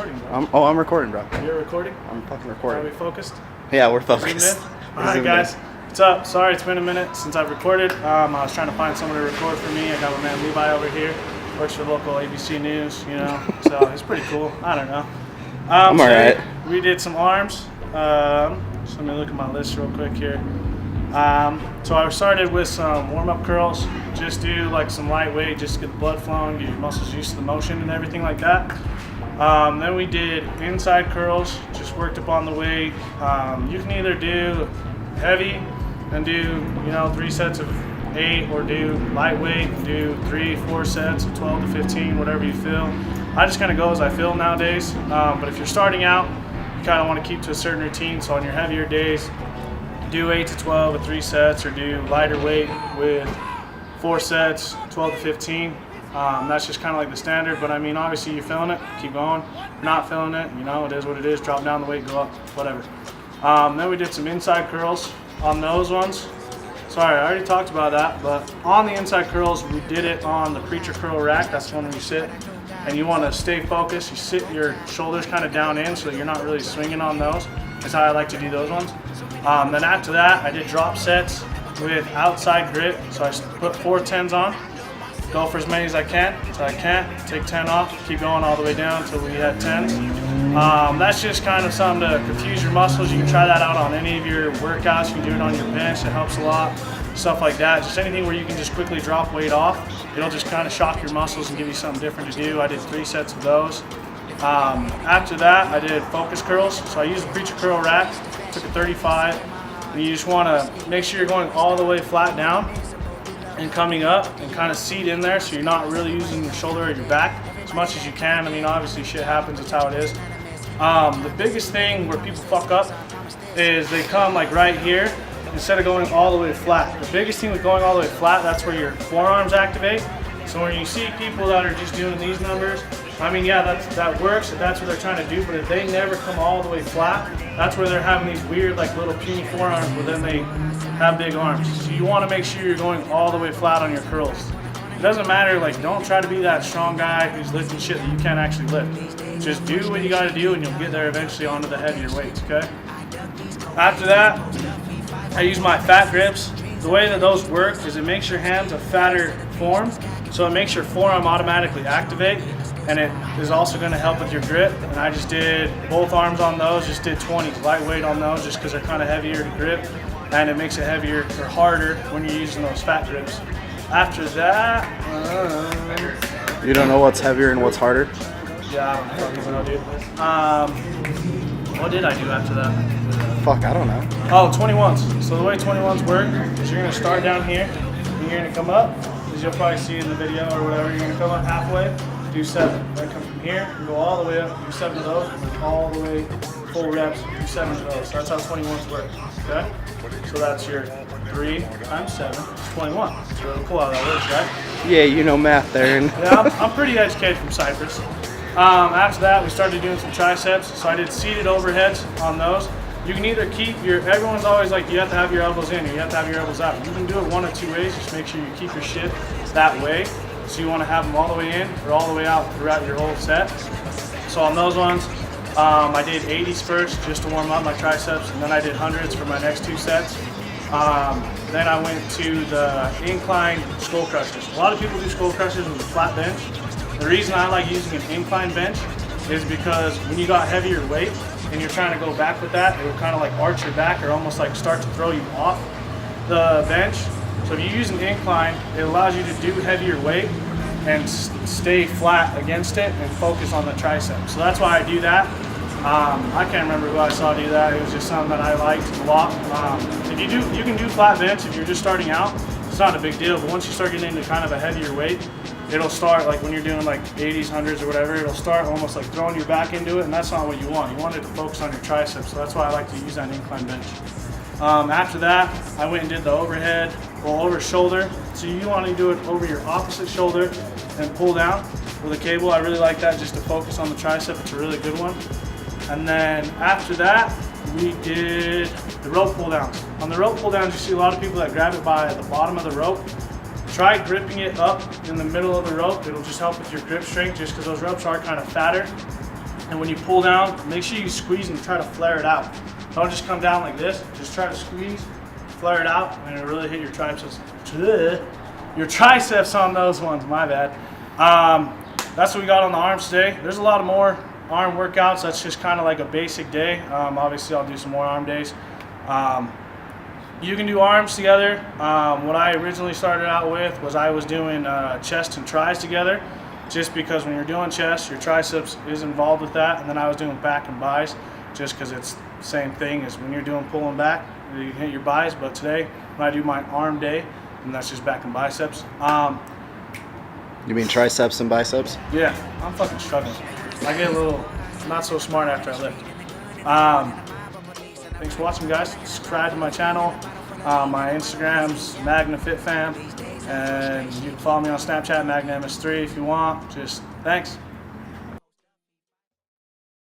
recording, bro? I'm recording, bro. You're recording? I'm fucking Are recording. we focused? Yeah, we're focused. Alright guys, what's up? Sorry it's been a minute since I've recorded. I was trying to find someone to record for me. I got my man Levi over here. Works for local ABC News, you know, so he's pretty cool. I don't know. I'm alright. We did some arms. So let me look at my list real quick here. So I started with some warm-up curls. Just do like some lightweight, just to get the blood flowing, get your muscles used to the motion and everything like that. Then we did inside curls, just worked up on the weight. You can either do heavy and do, 3 sets of 8, or do lightweight and do 3-4 sets of 12 to 15, whatever you feel. I just kind of go as I feel nowadays. But if you're starting out, you kind of want to keep to a certain routine. So on your heavier days, do 8 to 12 with 3 sets, or do lighter weight with 4 sets, 12 to 15. That's just kind of like the standard, but I mean, obviously you're feeling it, keep going. If you're not feeling it, it is what it is. Drop down the weight, go up, whatever. Then we did some inside curls on those ones. Sorry, I already talked about that, but on the inside curls, we did it on the Preacher Curl Rack. That's the one where you sit, and you want to stay focused. You sit your shoulders kind of down in so that you're not really swinging on those. That's how I like to do those ones. Then after that, I did drop sets with outside grip. So I put 4 10s on, go for as many as I can. So I can't, take 10 off, keep going all the way down until we had 10s. That's just kind of something to confuse your muscles. You can try that out on any of your workouts. You can do it on your bench, it helps a lot. Stuff like that, just anything where you can just quickly drop weight off. It'll just kind of shock your muscles and give you something different to do. I did 3 sets of those. After that, I did focus curls. So I used the Preacher Curl Rack, took a 35. And you just want to make sure you're going all the way flat down and coming up and kind of seat in there, so you're not really using your shoulder or your back as much as you can. I mean, obviously shit happens, that's how it is. The biggest thing where people fuck up is they come like right here instead of going all the way flat. The biggest thing with going all the way flat, that's where your forearms activate. So when you see people that are just doing these numbers, I mean, yeah, that works, if that's what they're trying to do, but if they never come all the way flat, that's where they're having these weird, like, little puny forearms, but then they have big arms. So you want to make sure you're going all the way flat on your curls. It doesn't matter, like, don't try to be that strong guy who's lifting shit that you can't actually lift. Just do what you got to do, and you'll get there eventually onto the heavier weights, okay? After that, I use my fat grips. The way that those work is it makes your hands a fatter form, so it makes your forearm automatically activate, and it is also going to help with your grip. And I just did both arms on those, just did 20s, lightweight on those, just because they're kind of heavier to grip, and it makes it heavier or harder when you're using those fat grips. After that, You don't know what's heavier and what's harder? yeah, I don't fucking know, dude. What did I do after that? Fuck, I don't know. Oh, 21s. So the way 21s work is you're going to start down here, and you're going to come up, as you'll probably see in the video or whatever. You're going to come up halfway, do 7. Then come from here, and go all the way up, do 7 of those, and then all the way, full reps, do 7 of those. So that's how 21s work, okay? So that's your 3 times 7 is 21. It's really cool how that works, right? Yeah, you know math there. And Yeah, I'm pretty educated from Cyprus. After that, we started doing some triceps. So I did seated overheads on those. You can either keep everyone's always like, you have to have your elbows in or you have to have your elbows out. You can do it one of 2 ways. Just make sure you keep your shit that way. So you want to have them all the way in or all the way out throughout your whole set. So on those ones, I did 80s first just to warm up my triceps, and then I did 100s for my next 2 sets. Then I went to the incline skull crushers. A lot of people do skull crushers with a flat bench. The reason I like using an incline bench is because when you got heavier weight and you're trying to go back with that, it will kind of like arch your back or almost like start to throw you off the bench. So if you use an incline, it allows you to do heavier weight and stay flat against it and focus on the tricep. So that's why I do that. I can't remember who I saw do that. It was just something that I liked a lot. If you can do flat bench if you're just starting out. It's not a big deal, but once you start getting into kind of a heavier weight, it'll start like when you're doing like 80s, 100s or whatever, it'll start almost like throwing your back into it, and that's not what you want. You want it to focus on your triceps, so that's why I like to use that incline bench. After that, I went and did the overhead, roll over shoulder. So you want to do it over your opposite shoulder and pull down with a cable. I really like that just to focus on the tricep. It's a really good one. And then after that, we did the rope pull downs. On the rope pull downs, you see a lot of people that grab it by the bottom of the rope. Try gripping it up in the middle of the rope. It'll just help with your grip strength just because those ropes are kind of fatter. And when you pull down, make sure you squeeze and try to flare it out. Don't just come down like this. Just try to squeeze, flare it out, and it'll really hit your triceps. Your triceps on those ones, my bad. That's what we got on the arms today. There's a lot of more arm workouts. That's just kind of like a basic day. Obviously, I'll do some more arm days. You can do arms together. What I originally started out with was I was doing chest and tris together, just because when you're doing chest, your triceps is involved with that. And then I was doing back and bis, just because it's the same thing as when you're doing pulling back, you hit your bis. But today, when I do my arm day, and that's just back and biceps. You mean triceps and biceps? Yeah, I'm fucking struggling. I get a little not so smart after I lift. Thanks for watching, guys. Subscribe to my channel. My Instagram's MagnaFitFam, and you can follow me on Snapchat, MagnaMS3 if you want. Just thanks.